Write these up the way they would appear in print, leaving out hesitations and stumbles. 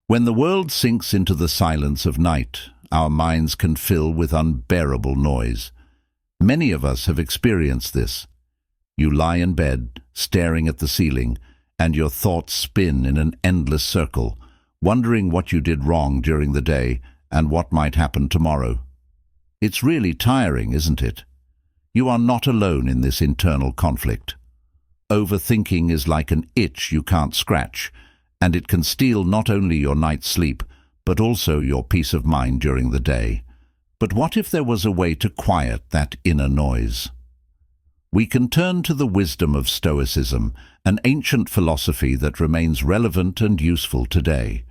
When the world sinks into the silence of night, our minds can fill with unbearable noise. Many of us have experienced this. You lie in bed, staring at the ceiling, and your thoughts spin in an endless circle, wondering what you did wrong during the day and what might happen tomorrow. It's really tiring, isn't it? You are not alone in this internal conflict. Overthinking is like an itch you can't scratch, and it can steal not only your night's sleep, but also your peace of mind during the day. But what if there was a way to quiet that inner noise? We can turn to the wisdom of Stoicism, an ancient philosophy that remains relevant and useful today.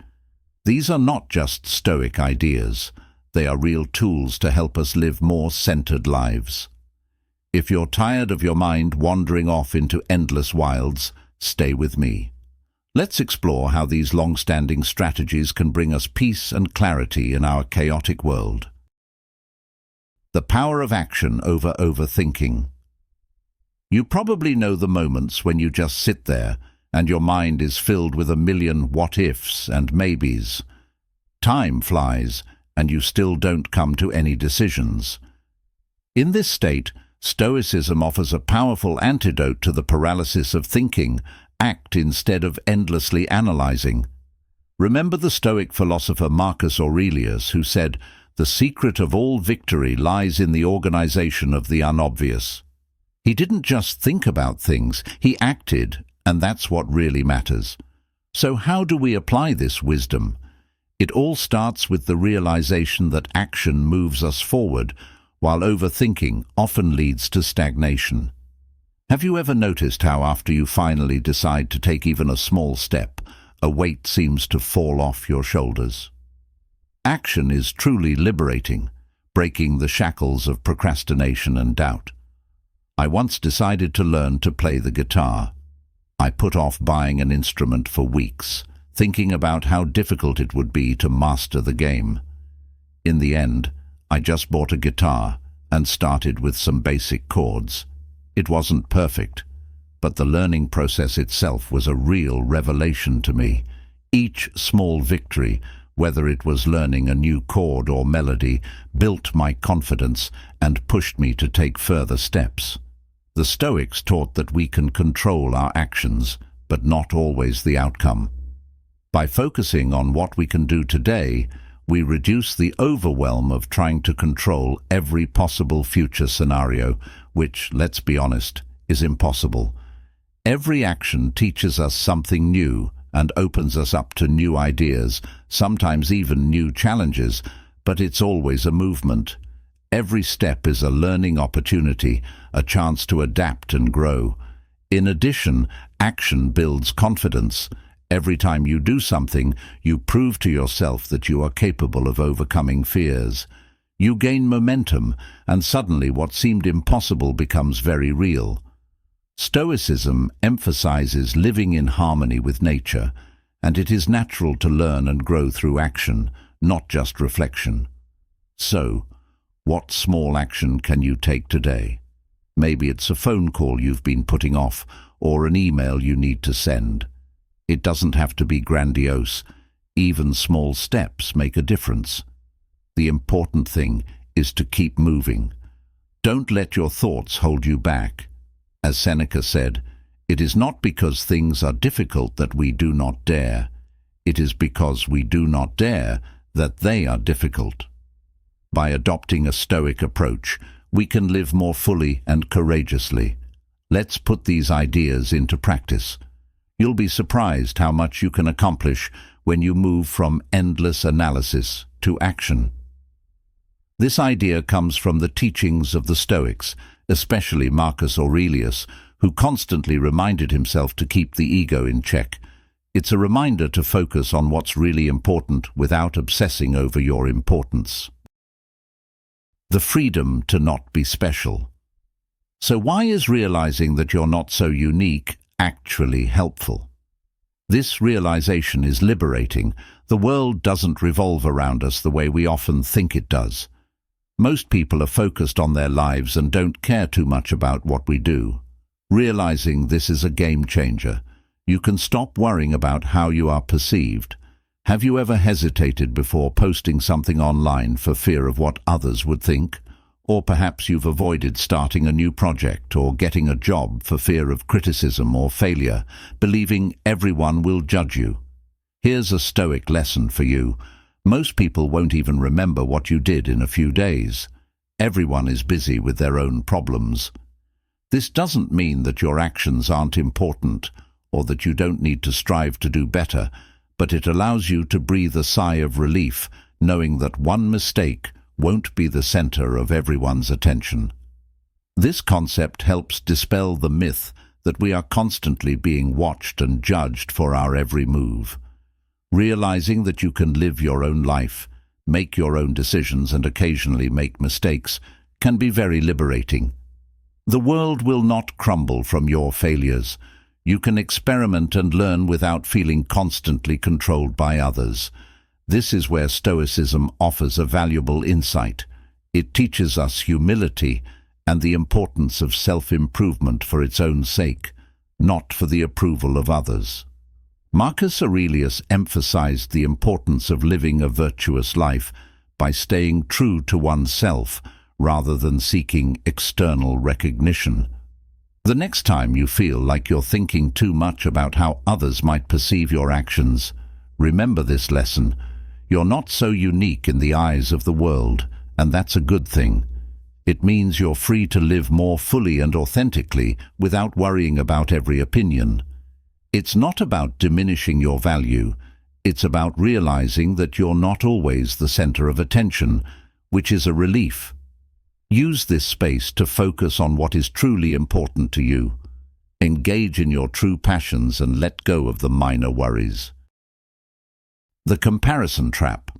These are not just Stoic ideas. They are real tools to help us live more centered lives. If you're tired of your mind wandering off into endless wilds, stay with me. Let's explore how these long-standing strategies can bring us peace and clarity in our chaotic world. The power of action over overthinking. You probably know the moments when you just sit there and your mind is filled with a million what-ifs and maybes. Time flies and you still don't come to any decisions. In this state, Stoicism offers a powerful antidote to the paralysis of thinking. Act instead of endlessly analyzing. Remember the Stoic philosopher Marcus Aurelius, who said, "The secret of all victory lies in the organization of the unobvious." He didn't just think about things, he acted, and that's what really matters. So how do we apply this wisdom? It all starts with the realization that action moves us forward, while overthinking often leads to stagnation. Have you ever noticed how after you finally decide to take even a small step, a weight seems to fall off your shoulders? Action is truly liberating, breaking the shackles of procrastination and doubt. I once decided to learn to play the guitar. I put off buying an instrument for weeks, thinking about how difficult it would be to master the game. In the end, I just bought a guitar and started with some basic chords. It wasn't perfect, but the learning process itself was a real revelation to me. Each small victory, whether it was learning a new chord or melody, built my confidence and pushed me to take further steps. The Stoics taught that we can control our actions, but not always the outcome. By focusing on what we can do today, we reduce the overwhelm of trying to control every possible future scenario, which, let's be honest, is impossible. Every action teaches us something new and opens us up to new ideas, sometimes even new challenges, but it's always a movement. Every step is a learning opportunity, a chance to adapt and grow. In addition, action builds confidence. Every time you do something, you prove to yourself that you are capable of overcoming fears. You gain momentum, and suddenly what seemed impossible becomes very real. Stoicism emphasizes living in harmony with nature, and it is natural to learn and grow through action, not just reflection. So, what small action can you take today? Maybe it's a phone call you've been putting off, or an email you need to send. It doesn't have to be grandiose. Even small steps make a difference. The important thing is to keep moving. Don't let your thoughts hold you back. As Seneca said, it is not because things are difficult that we do not dare. It is because we do not dare that they are difficult. By adopting a Stoic approach, we can live more fully and courageously. Let's put these ideas into practice. You'll be surprised how much you can accomplish when you move from endless analysis to action. This idea comes from the teachings of the Stoics, especially Marcus Aurelius, who constantly reminded himself to keep the ego in check. It's a reminder to focus on what's really important without obsessing over your importance. The freedom to not be special. So why is realizing that you're not so unique actually helpful? This realization is liberating. The world doesn't revolve around us the way we often think it does. Most people are focused on their lives and don't care too much about what we do. Realizing this is a game changer. You can stop worrying about how you are perceived. Have you ever hesitated before posting something online for fear of what others would think? Or perhaps you've avoided starting a new project or getting a job for fear of criticism or failure, believing everyone will judge you. Here's a Stoic lesson for you. Most people won't even remember what you did in a few days. Everyone is busy with their own problems. This doesn't mean that your actions aren't important or that you don't need to strive to do better, but it allows you to breathe a sigh of relief, knowing that one mistake won't be the center of everyone's attention. This concept helps dispel the myth that we are constantly being watched and judged for our every move. Realizing that you can live your own life, make your own decisions, and occasionally make mistakes can be very liberating. The world will not crumble from your failures. You can experiment and learn without feeling constantly controlled by others. This is where Stoicism offers a valuable insight. It teaches us humility and the importance of self-improvement for its own sake, not for the approval of others. Marcus Aurelius emphasized the importance of living a virtuous life by staying true to oneself rather than seeking external recognition. The next time you feel like you're thinking too much about how others might perceive your actions, remember this lesson. You're not so unique in the eyes of the world, and that's a good thing. It means you're free to live more fully and authentically without worrying about every opinion. It's not about diminishing your value. It's about realizing that you're not always the center of attention, which is a relief. Use this space to focus on what is truly important to you. Engage in your true passions and let go of the minor worries. The comparison trap.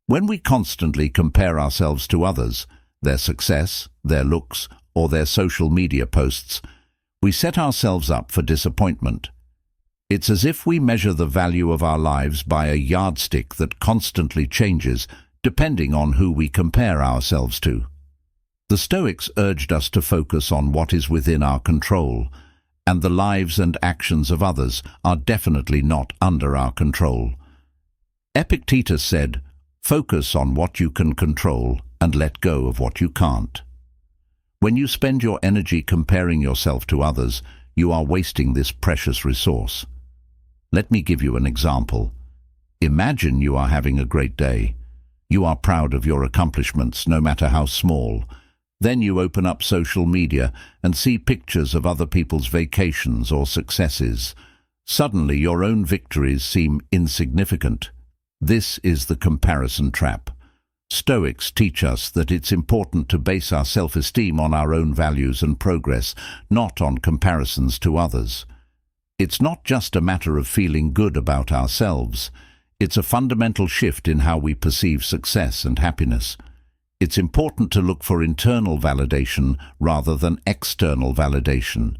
When we constantly compare ourselves to others, their success, their looks, or their social media posts, we set ourselves up for disappointment. It's as if we measure the value of our lives by a yardstick that constantly changes depending on who we compare ourselves to. The Stoics urged us to focus on what is within our control, and the lives and actions of others are definitely not under our control. Epictetus said, "Focus on what you can control and let go of what you can't." When you spend your energy comparing yourself to others, you are wasting this precious resource. Let me give you an example. Imagine you are having a great day. You are proud of your accomplishments, no matter how small. Then you open up social media and see pictures of other people's vacations or successes. Suddenly, your own victories seem insignificant. This is the comparison trap. Stoics teach us that it's important to base our self-esteem on our own values and progress, not on comparisons to others. It's not just a matter of feeling good about ourselves. It's a fundamental shift in how we perceive success and happiness. It's important to look for internal validation rather than external validation.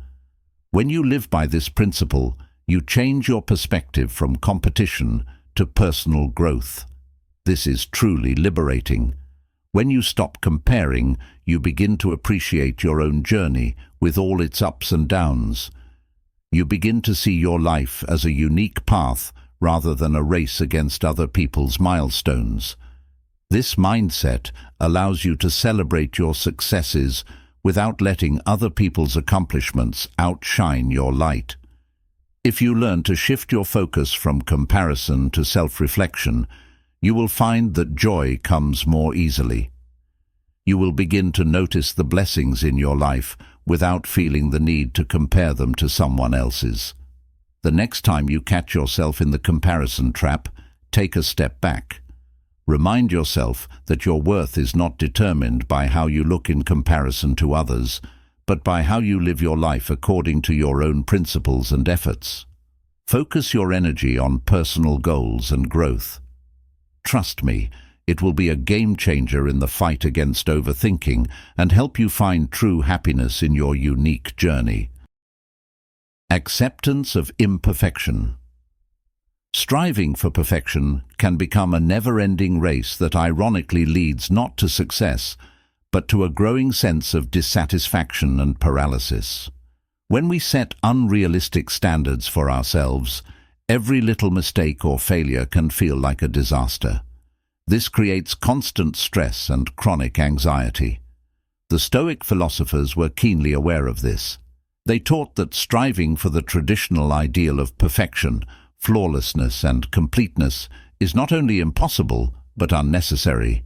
When you live by this principle, you change your perspective from competition to personal growth. This is truly liberating. When you stop comparing, you begin to appreciate your own journey with all its ups and downs. You begin to see your life as a unique path rather than a race against other people's milestones. This mindset allows you to celebrate your successes without letting other people's accomplishments outshine your light. If you learn to shift your focus from comparison to self-reflection, you will find that joy comes more easily. You will begin to notice the blessings in your life without feeling the need to compare them to someone else's. The next time you catch yourself in the comparison trap, take a step back. Remind yourself that your worth is not determined by how you look in comparison to others, but by how you live your life according to your own principles and efforts. Focus your energy on personal goals and growth. Trust me, it will be a game changer in the fight against overthinking and help you find true happiness in your unique journey. Acceptance of imperfection. Striving for perfection can become a never-ending race that ironically leads not to success, but to a growing sense of dissatisfaction and paralysis. When we set unrealistic standards for ourselves, Every little mistake or failure can feel like a disaster. This creates constant stress and chronic anxiety. The Stoic philosophers were keenly aware of this. They taught that striving for the traditional ideal of perfection, flawlessness and completeness is not only impossible, but unnecessary.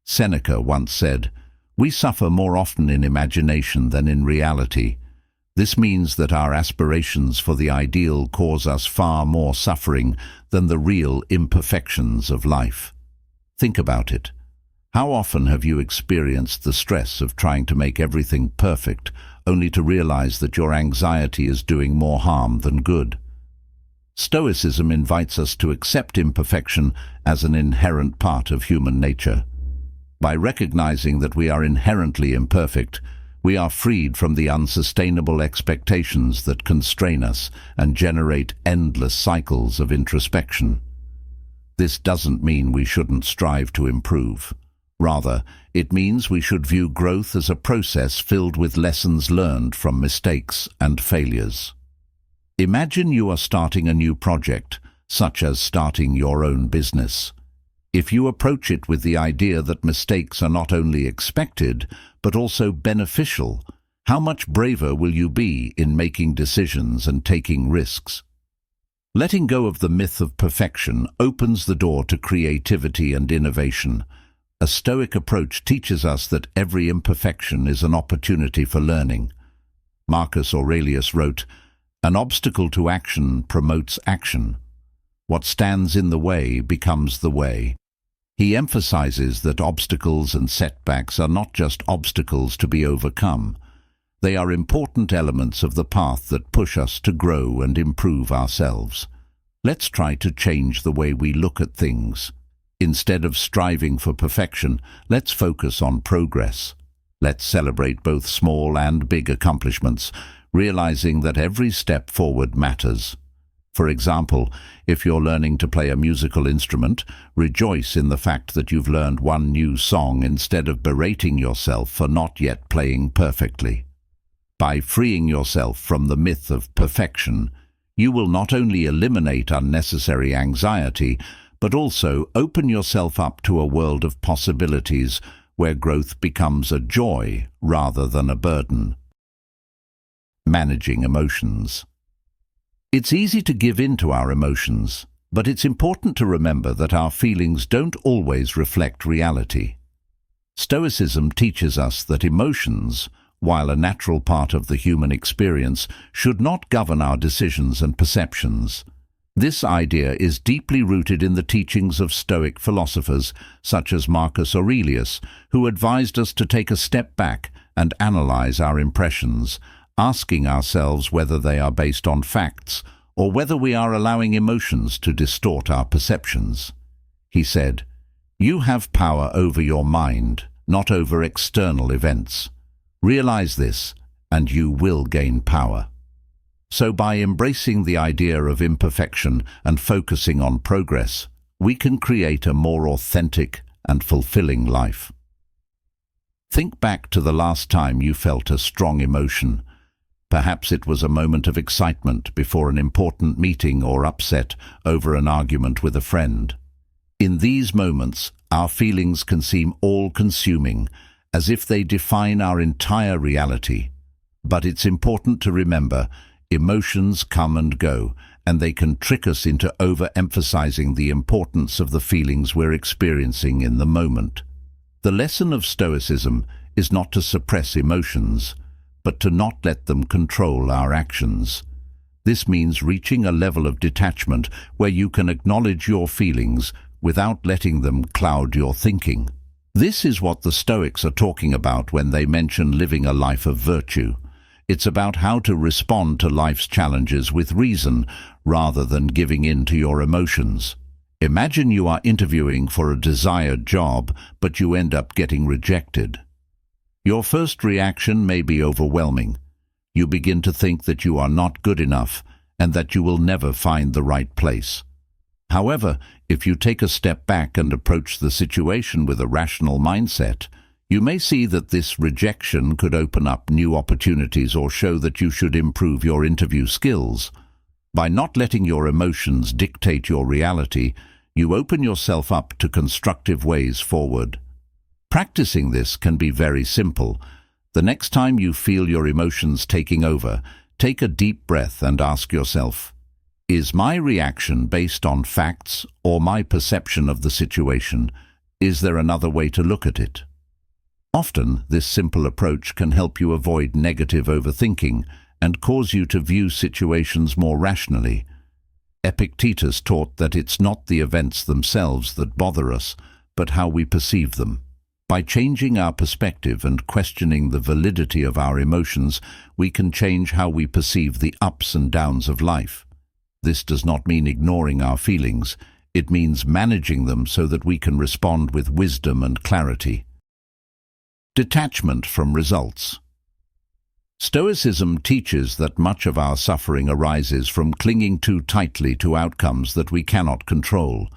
Seneca once said, "We suffer more often in imagination than in reality." This means that our aspirations for the ideal cause us far more suffering than the real imperfections of life. Think about it. How often have you experienced the stress of trying to make everything perfect, only to realize that your anxiety is doing more harm than good? Stoicism invites us to accept imperfection as an inherent part of human nature. By recognizing that we are inherently imperfect, we are freed from the unsustainable expectations that constrain us and generate endless cycles of introspection. This doesn't mean we shouldn't strive to improve. Rather, it means we should view growth as a process filled with lessons learned from mistakes and failures. Imagine you are starting a new project, such as starting your own business. If you approach it with the idea that mistakes are not only expected, but also beneficial, how much braver will you be in making decisions and taking risks? Letting go of the myth of perfection opens the door to creativity and innovation. A Stoic approach teaches us that every imperfection is an opportunity for learning. Marcus Aurelius wrote, "An obstacle to action promotes action. What stands in the way becomes the way." He emphasizes that obstacles and setbacks are not just obstacles to be overcome. They are important elements of the path that push us to grow and improve ourselves. Let's try to change the way we look at things. Instead of striving for perfection, let's focus on progress. Let's celebrate both small and big accomplishments, realizing that every step forward matters. For example, if you're learning to play a musical instrument, rejoice in the fact that you've learned one new song instead of berating yourself for not yet playing perfectly. By freeing yourself from the myth of perfection, you will not only eliminate unnecessary anxiety, but also open yourself up to a world of possibilities where growth becomes a joy rather than a burden. Managing emotions. It's easy to give in to our emotions, but it's important to remember that our feelings don't always reflect reality. Stoicism teaches us that emotions, while a natural part of the human experience, should not govern our decisions and perceptions. This idea is deeply rooted in the teachings of Stoic philosophers such as Marcus Aurelius, who advised us to take a step back and analyze our impressions, asking ourselves whether they are based on facts or whether we are allowing emotions to distort our perceptions. He said, "You have power over your mind, not over external events. Realize this, and you will gain power." So by embracing the idea of imperfection and focusing on progress, we can create a more authentic and fulfilling life. Think back to the last time you felt a strong emotion. Perhaps it was a moment of excitement before an important meeting or upset over an argument with a friend. In these moments, our feelings can seem all-consuming, as if they define our entire reality. But it's important to remember, emotions come and go, and they can trick us into overemphasizing the importance of the feelings we're experiencing in the moment. The lesson of Stoicism is not to suppress emotions, but to not let them control our actions. This means reaching a level of detachment where you can acknowledge your feelings without letting them cloud your thinking. This is what the Stoics are talking about when they mention living a life of virtue. It's about how to respond to life's challenges with reason rather than giving in to your emotions. Imagine you are interviewing for a desired job, but you end up getting rejected. Your first reaction may be overwhelming. You begin to think that you are not good enough and that you will never find the right place. However, if you take a step back and approach the situation with a rational mindset, you may see that this rejection could open up new opportunities or show that you should improve your interview skills. By not letting your emotions dictate your reality, you open yourself up to constructive ways forward. Practicing this can be very simple. The next time you feel your emotions taking over, take a deep breath and ask yourself, is my reaction based on facts or my perception of the situation? Is there another way to look at it? Often, this simple approach can help you avoid negative overthinking and cause you to view situations more rationally. Epictetus taught that it's not the events themselves that bother us, but how we perceive them. By changing our perspective and questioning the validity of our emotions, we can change how we perceive the ups and downs of life. This does not mean ignoring our feelings. It means managing them so that we can respond with wisdom and clarity. Detachment from results. Stoicism teaches that much of our suffering arises from clinging too tightly to outcomes that we cannot control.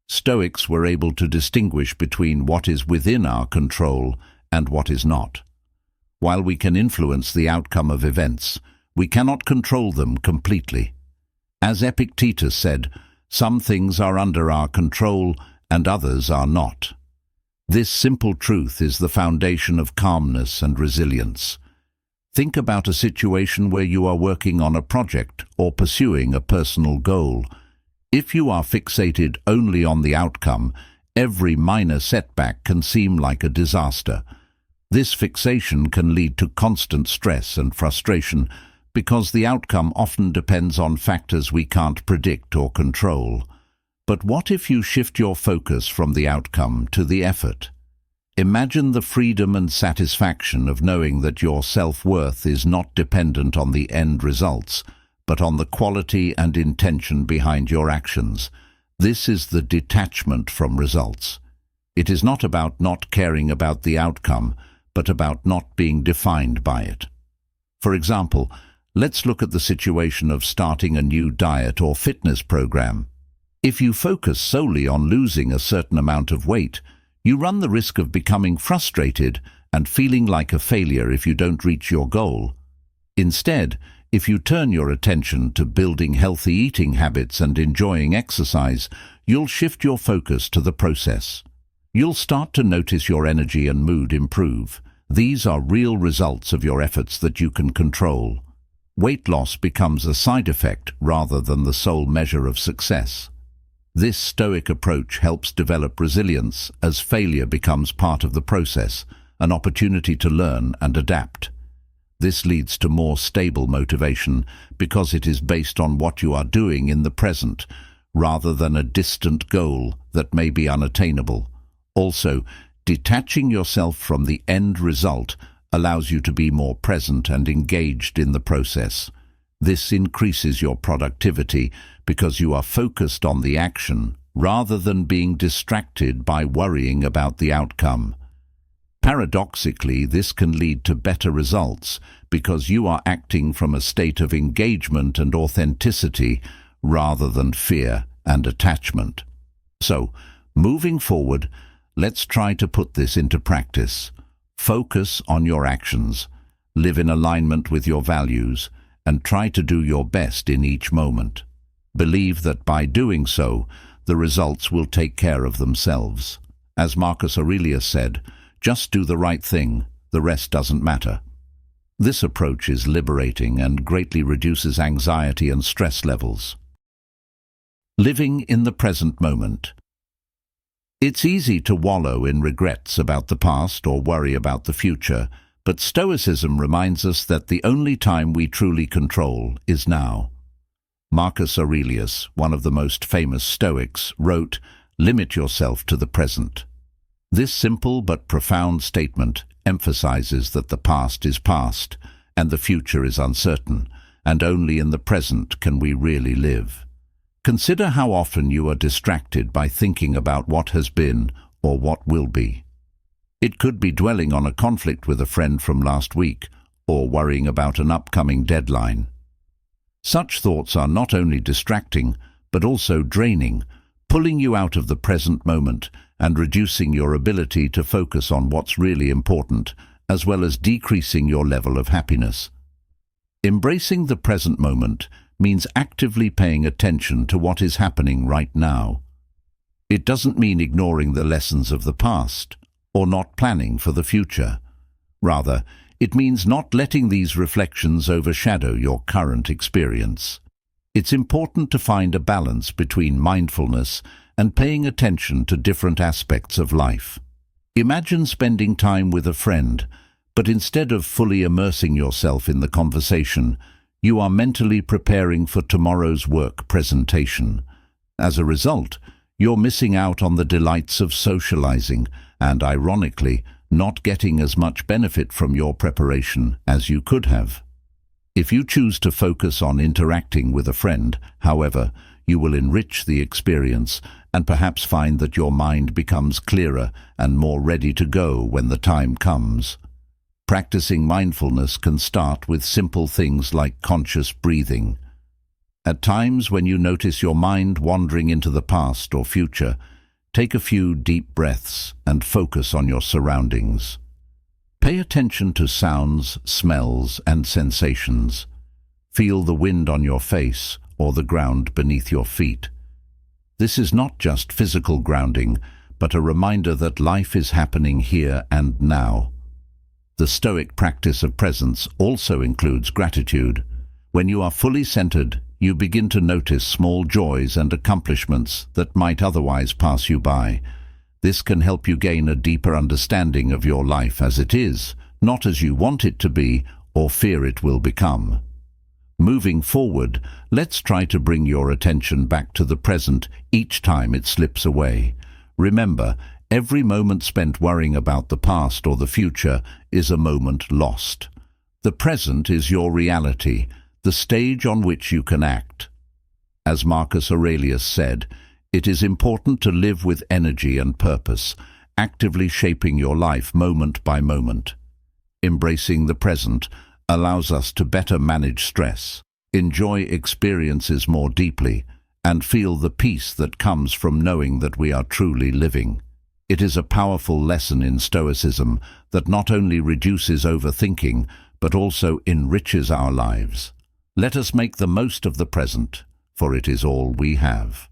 Stoics were able to distinguish between what is within our control and what is not. While we can influence the outcome of events, we cannot control them completely. As Epictetus said, some things are under our control and others are not. This simple truth is the foundation of calmness and resilience. Think about a situation where you are working on a project or pursuing a personal goal. If you are fixated only on the outcome, every minor setback can seem like a disaster. This fixation can lead to constant stress and frustration because the outcome often depends on factors we can't predict or control. But what if you shift your focus from the outcome to the effort? Imagine the freedom and satisfaction of knowing that your self-worth is not dependent on the end results, but on the quality and intention behind your actions. This is the detachment from results. It is not about not caring about the outcome, but about not being defined by it. For example, let's look at the situation of starting a new diet or fitness program. If you focus solely on losing a certain amount of weight, you run the risk of becoming frustrated and feeling like a failure if you don't reach your goal. Instead, if you turn your attention to building healthy eating habits and enjoying exercise, you'll shift your focus to the process. You'll start to notice your energy and mood improve. These are real results of your efforts that you can control. Weight loss becomes a side effect rather than the sole measure of success. This Stoic approach helps develop resilience as failure becomes part of the process, an opportunity to learn and adapt. This leads to more stable motivation because it is based on what you are doing in the present, rather than a distant goal that may be unattainable. Also, detaching yourself from the end result allows you to be more present and engaged in the process. This increases your productivity because you are focused on the action rather than being distracted by worrying about the outcome. Paradoxically, this can lead to better results because you are acting from a state of engagement and authenticity rather than fear and attachment. So, moving forward, let's try to put this into practice. Focus on your actions, live in alignment with your values, and try to do your best in each moment. Believe that by doing so, the results will take care of themselves. As Marcus Aurelius said, just do the right thing, the rest doesn't matter. This approach is liberating and greatly reduces anxiety and stress levels. Living in the present moment. It's easy to wallow in regrets about the past or worry about the future, but Stoicism reminds us that the only time we truly control is now. Marcus Aurelius, one of the most famous Stoics, wrote, "Limit yourself to the present." This simple but profound statement emphasizes that the past is past and the future is uncertain, and only in the present can we really live. Consider how often you are distracted by thinking about what has been or what will be. It could be dwelling on a conflict with a friend from last week or worrying about an upcoming deadline. Such thoughts are not only distracting, but also draining, pulling you out of the present moment and reducing your ability to focus on what's really important, as well as decreasing your level of happiness. Embracing the present moment means actively paying attention to what is happening right now. It doesn't mean ignoring the lessons of the past or not planning for the future. Rather, it means not letting these reflections overshadow your current experience. It's important to find a balance between mindfulness and paying attention to different aspects of life. Imagine spending time with a friend, but instead of fully immersing yourself in the conversation, you are mentally preparing for tomorrow's work presentation. As a result, you're missing out on the delights of socializing and, ironically, not getting as much benefit from your preparation as you could have. If you choose to focus on interacting with a friend, however, you will enrich the experience and perhaps find that your mind becomes clearer and more ready to go when the time comes. Practicing mindfulness can start with simple things like conscious breathing. At times when you notice your mind wandering into the past or future, take a few deep breaths and focus on your surroundings. Pay attention to sounds, smells, and sensations. Feel the wind on your face or the ground beneath your feet. This is not just physical grounding, but a reminder that life is happening here and now. The Stoic practice of presence also includes gratitude. When you are fully centered, you begin to notice small joys and accomplishments that might otherwise pass you by. This can help you gain a deeper understanding of your life as it is, not as you want it to be or fear it will become. Moving forward, let's try to bring your attention back to the present each time it slips away. Remember, every moment spent worrying about the past or the future is a moment lost. The present is your reality, the stage on which you can act. As Marcus Aurelius said, it is important to live with energy and purpose, actively shaping your life moment by moment. Embracing the present allows us to better manage stress, enjoy experiences more deeply, and feel the peace that comes from knowing that we are truly living. It is a powerful lesson in Stoicism that not only reduces overthinking, but also enriches our lives. Let us make the most of the present, for it is all we have.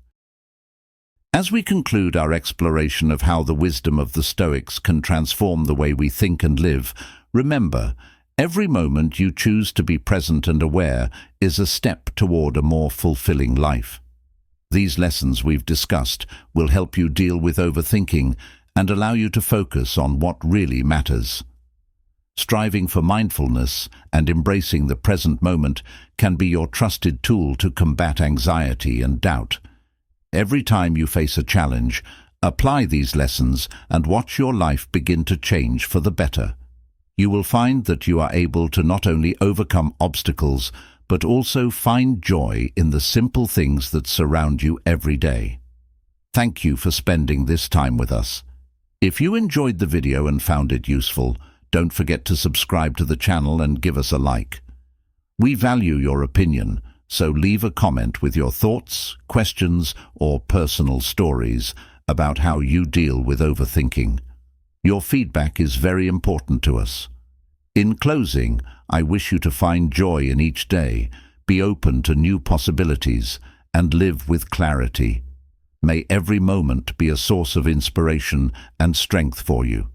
As we conclude our exploration of how the wisdom of the Stoics can transform the way we think and live, remember, every moment you choose to be present and aware is a step toward a more fulfilling life. These lessons we've discussed will help you deal with overthinking and allow you to focus on what really matters. Striving for mindfulness and embracing the present moment can be your trusted tool to combat anxiety and doubt. Every time you face a challenge, apply these lessons and watch your life begin to change for the better. You will find that you are able to not only overcome obstacles, but also find joy in the simple things that surround you every day. Thank you for spending this time with us. If you enjoyed the video and found it useful, don't forget to subscribe to the channel and give us a like. We value your opinion, so leave a comment with your thoughts, questions, or personal stories about how you deal with overthinking. Your feedback is very important to us. In closing, I wish you to find joy in each day, be open to new possibilities, and live with clarity. May every moment be a source of inspiration and strength for you.